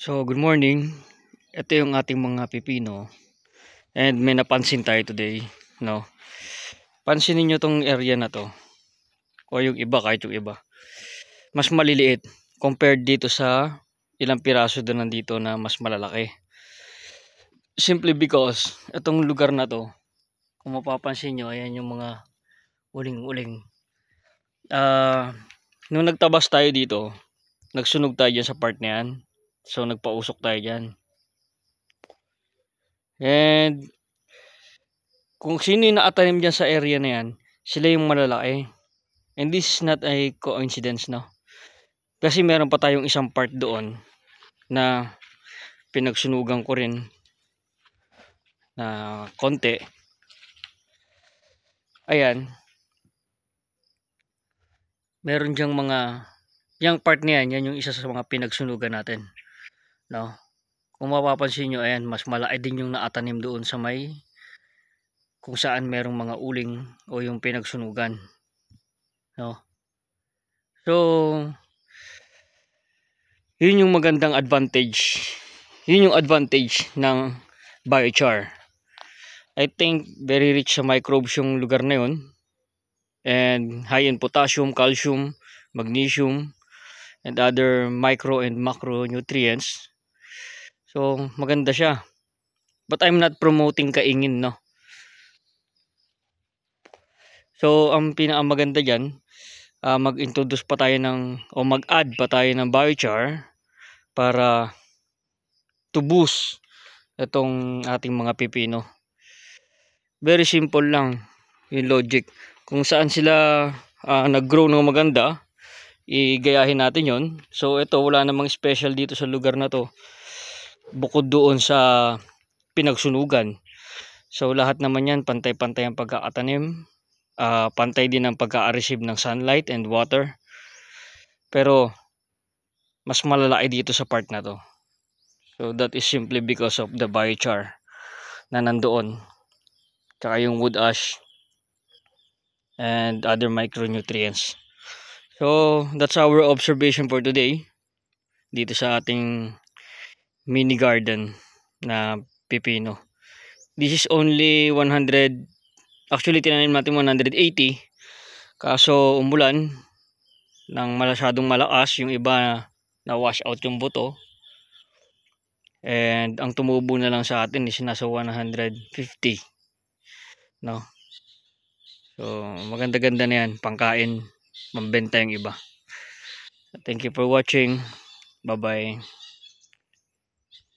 So, good morning. Ito yung ating mga pipino. And may napansin tayo today, no? Pansinin nyo tong area na to. O yung iba, kahit yung iba. Mas maliliit compared dito sa ilang piraso doon nandito na mas malalaki. Simply because, itong lugar na to, kung mapapansin nyo, ayan yung mga uling-uling. Nung nagtabas tayo dito, nagsunog tayo dyan sa part na yan. So, nagpausok tayo dyan. And kung sino yung nakatanim dyan sa area na yan, sila yung malalaki. And this is not a coincidence, no? Kasi meron pa tayong isang part doon na pinagsunugan ko rin na konti. Ayan. Meron dyang mga, yung part na yan yung isa sa mga pinagsunugan natin. No? Kung mapapansin nyo, ayan, mas malaki din yung naatanim doon sa may kung saan merong mga uling o yung pinagsunugan. No? So, yun yung magandang advantage. Yun yung advantage ng biochar. I think very rich sa microbes yung lugar na yun. And high in potassium, calcium, magnesium, and other micro and macro nutrients. So, maganda siya. But I'm not promoting kaingin, no? So, ang pinakamaganda dyan, mag-introduce pa tayo ng, o mag-add pa tayo ng biochar para to boost itong ating mga pipino. Very simple lang yung logic. Kung saan sila nag-grow ng maganda, igayahin natin yon. So ito, wala namang special dito sa lugar na to bukod doon sa pinagsunugan. So lahat naman yan pantay-pantay ang pagkakatanim, pantay din ang pagka-receive ng sunlight and water. Pero mas malalaki dito sa part na to. So that is simply because of the biochar na nandoon, tsaka yung wood ash and other micronutrients. So that's our observation for today dito sa ating mini garden na pipino. This is only 100, actually tinanim natin 180, kaso umulan ng masyadong malakas, yung iba na wash out yung buto, and ang tumubo na lang sa atin is nasa 150, no? So maganda-ganda na yan, pangkain, mambenta yung iba. Thank you for watching. Bye bye.